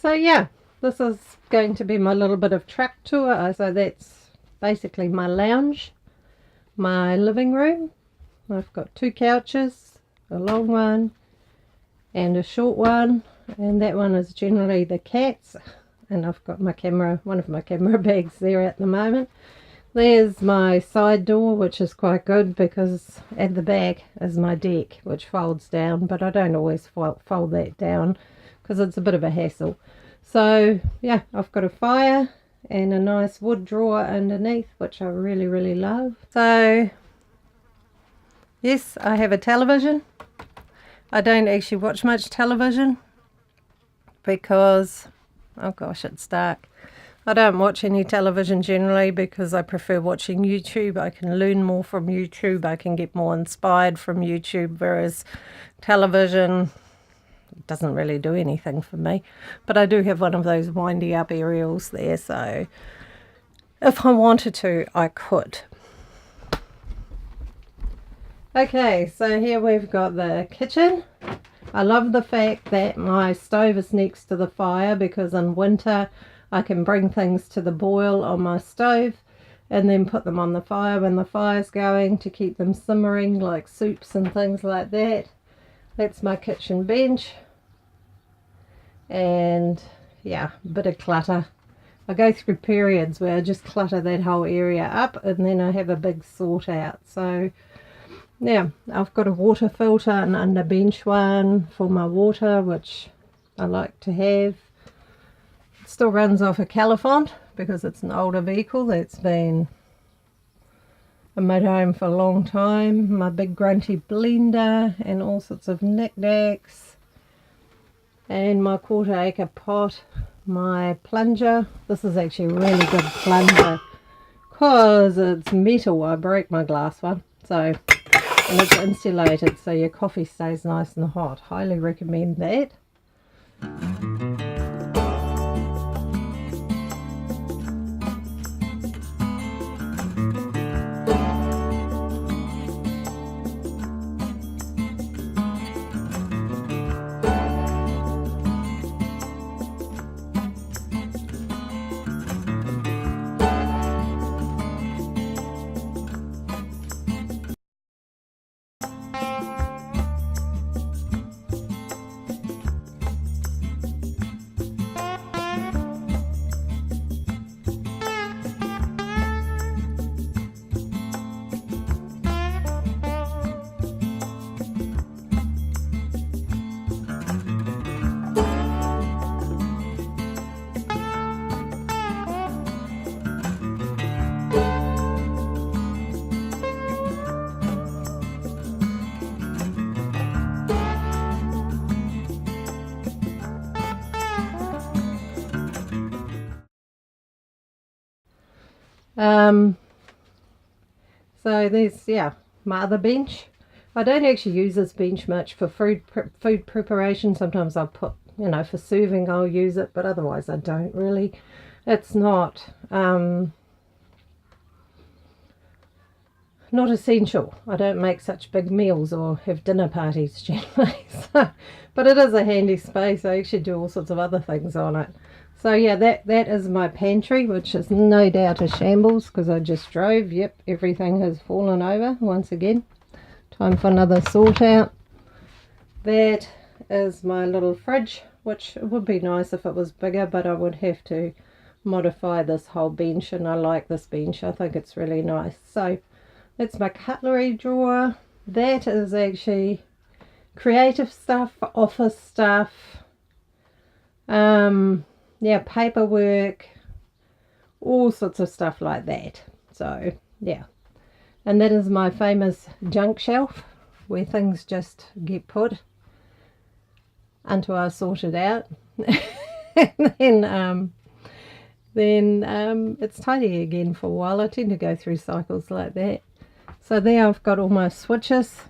So yeah, this is going to be my little bit of truck tour. So that's basically my lounge, my living room. I've got 2 couches, a long one and a short one, and that one is generally the cats. And I've got my camera, one of my camera bags there at the moment. There's my side door, which is quite good because at the back is my deck, which folds down, but I don't always fold that down because it's a bit of a hassle. So yeah, I've got a fire and a nice wood drawer underneath, which I really love. So yes, I have a television. I don't actually watch much television because, oh gosh, it's dark. I don't watch any television generally because I prefer watching YouTube. I can learn more from YouTube. I can get more inspired from YouTube, whereas television doesn't really do anything for me. But I do have one of those windy up aerials there, so if I wanted to, I could. Okay, so here we've got the kitchen. I love the fact that my stove is next to the fire because in winter I can bring things to the boil on my stove and then put them on the fire when the fire's going to keep them simmering, like soups and things like that. That's my kitchen bench. And yeah, a bit of clutter. I go through periods where I just clutter that whole area up and then I have a big sort out. So yeah, I've got a water filter, an under bench one for my water, which I like to have. It still runs off a Califont because it's an older vehicle that's been in my home for a long time. My big grunty blender and all sorts of knickknacks. And my 1/4 acre pot, my plunger. This is actually a really good plunger because it's metal. I broke my glass one. So, and it's insulated so your coffee stays nice and hot. Highly recommend that. So there's, yeah, my other bench. I don't actually use this bench much for food preparation. Sometimes I'll put, you know, for serving I'll use it, but otherwise I don't really. It's not essential. I don't make such big meals or have dinner parties generally. So, but it is a handy space. I actually do all sorts of other things on it. So yeah, that is my pantry, which is no doubt a shambles because I just drove. Yep, everything has fallen over once again. Time for another sort out. That is my little fridge, which would be nice if it was bigger, but I would have to modify this whole bench, and I like this bench. I think it's really nice. So that's my cutlery drawer. That is actually creative stuff, office stuff. Yeah, paperwork, all sorts of stuff like that. So yeah, and that is my famous junk shelf where things just get put until I sort it out. and then it's tidy again for a while. I tend to go through cycles like that. So there I've got all my switches.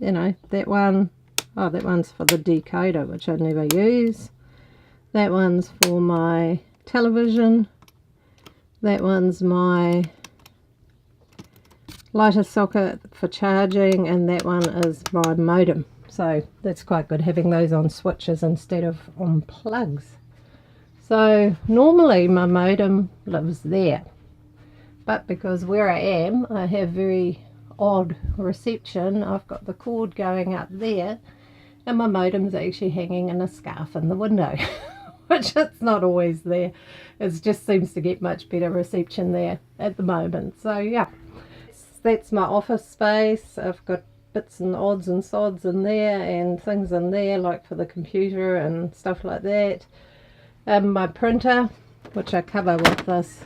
You know, that one, oh, that one's for the decoder, which I never use. That one's for my television. That one's my lighter socket for charging, and that one is my modem. So that's quite good, having those on switches instead of on plugs. So normally my modem lives there, but because where I am I have very odd reception, I've got the cord going up there and my modem's actually hanging in a scarf in the window. Which it's not always there. It just seems to get much better reception there at the moment. So yeah, that's my office space. I've got bits and odds and sods in there and things in there like for the computer and stuff like that. My printer, which I cover with this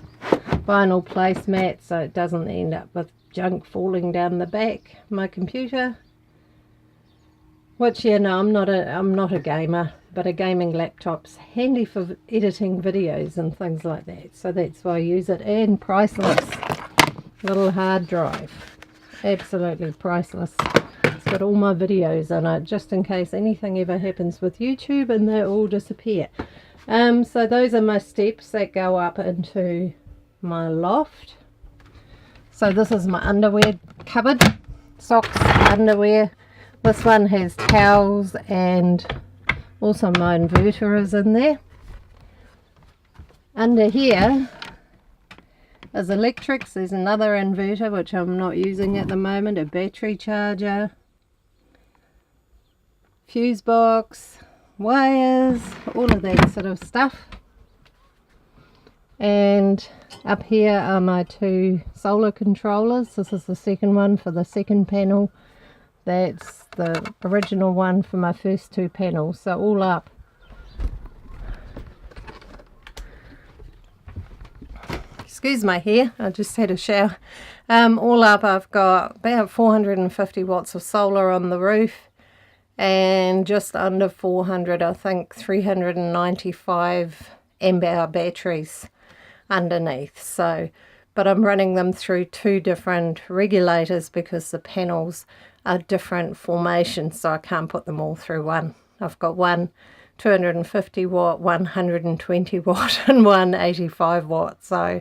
vinyl placemat so it doesn't end up with junk falling down the back. My computer, which, yeah, no, I'm not a gamer, but a gaming laptop's handy for editing videos and things like that, so that's why I use it. And priceless little hard drive, absolutely priceless. It's got all my videos in it, just in case anything ever happens with YouTube and they all disappear. So those are my steps that go up into my loft. So this is my underwear cupboard, socks, underwear. This one has towels and also my inverter is in there. Under here is electrics. There's another inverter which I'm not using at the moment, a battery charger, fuse box, wires, all of that sort of stuff. And up here are my two solar controllers. This is the second one for the second panel. That's the original one for my first two panels. So all up, excuse my hair, I just had a shower. All up I've got about 450 watts of solar on the roof and just under 400, I think 395 amp hour batteries underneath. So, but I'm running them through two different regulators because the panels are different formations, so I can't put them all through one. I've got one 250 watt, 120 watt and one 85 watt, so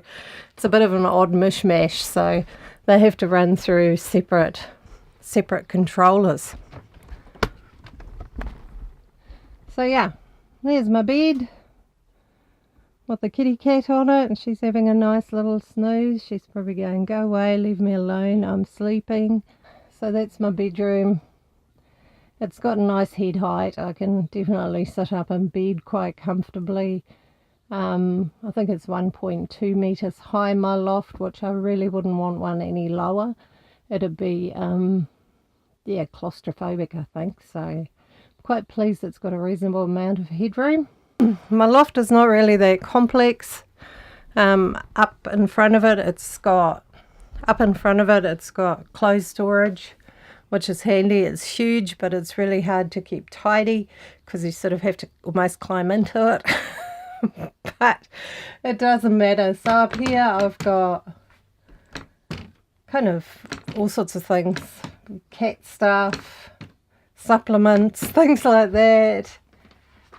it's a bit of an odd mishmash, so they have to run through separate controllers. So yeah, there's my bed with the kitty cat on it, and she's having a nice little snooze. She's probably going, go away, leave me alone, I'm sleeping. So that's my bedroom. It's got a nice head height. I can definitely sit up in bed quite comfortably. I think it's 1.2 meters high, my loft, which I really wouldn't want one any lower. It'd be yeah, claustrophobic, I think. So quite pleased it's got a reasonable amount of headroom. My loft is not really that complex. Up in front of it, it's got clothes storage, which is handy. It's huge, but it's really hard to keep tidy because you sort of have to almost climb into it. But it doesn't matter. So up here I've got kind of all sorts of things, cat stuff, supplements, things like that.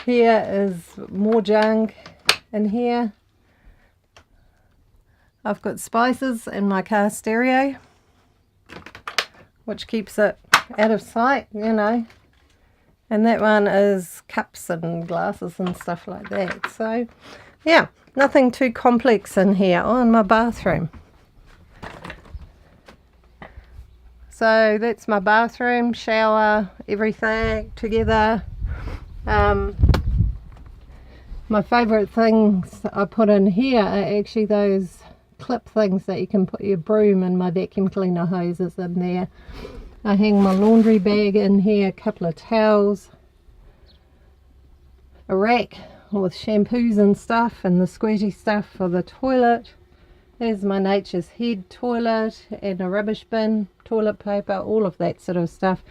Here is more junk in here. I've got spices in my car stereo, which keeps it out of sight, you know. And that one is cups and glasses and stuff like that. So yeah, nothing too complex in here. Oh, in my bathroom. So that's my bathroom, shower, everything together. My favourite things I put in here are actually those clip things that you can put your broom and my vacuum cleaner hoses in there. I hang my laundry bag in here, a couple of towels, a rack with shampoos and stuff, and the squeegee stuff for the toilet. There's my Nature's Head toilet and a rubbish bin, toilet paper, all of that sort of stuff.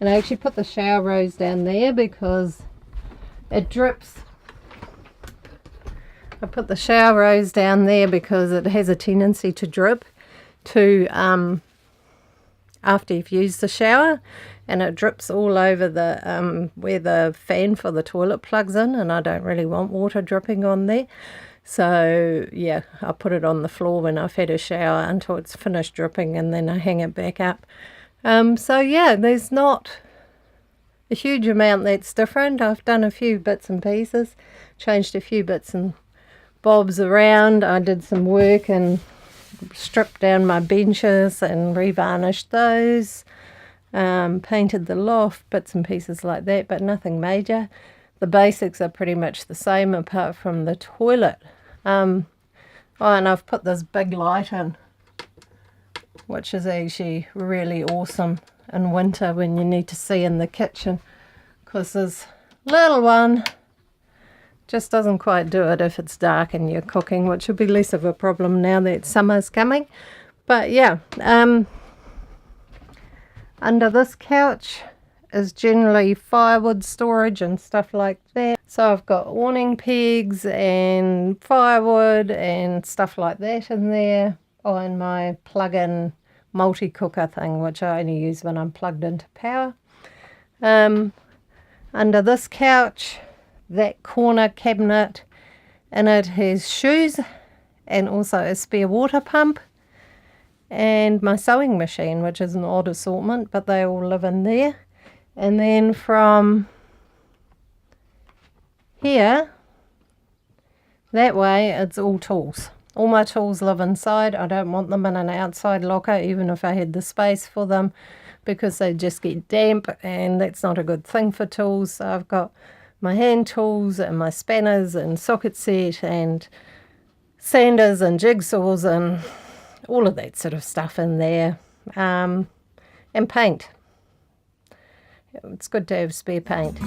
And I actually put the shower rose down there because it drips. I put the shower rose down there because it has a tendency to drip to after you've used the shower, and it drips all over the where the fan for the toilet plugs in, and I don't really want water dripping on there. So yeah, I put it on the floor when I've had a shower until it's finished dripping, and then I hang it back up. So yeah, there's not a huge amount that's different. I've done a few bits and pieces, changed a few bits and bobs around. I did some work and stripped down my benches and revarnished those. Painted the loft, bits and pieces like that, but nothing major. The basics are pretty much the same apart from the toilet. Oh, and I've put this big light in, which is actually really awesome in winter when you need to see in the kitchen, because this little one just doesn't quite do it if it's dark and you're cooking, which will be less of a problem now that summer's coming. But yeah, under this couch is generally firewood storage and stuff like that. So I've got awning pegs and firewood and stuff like that in there. Oh, and my plug-in multi-cooker thing, which I only use when I'm plugged into power. Under this couch, that corner cabinet, in it has shoes and also a spare water pump and my sewing machine, which is an odd assortment, but they all live in there. And then from here, that way, it's all tools. All my tools live inside. I don't want them in an outside locker, even if I had the space for them, because they just get damp, and that's not a good thing for tools. So I've got my hand tools and my spanners and socket set and sanders and jigsaws and all of that sort of stuff in there, and paint. It's good to have spare paint.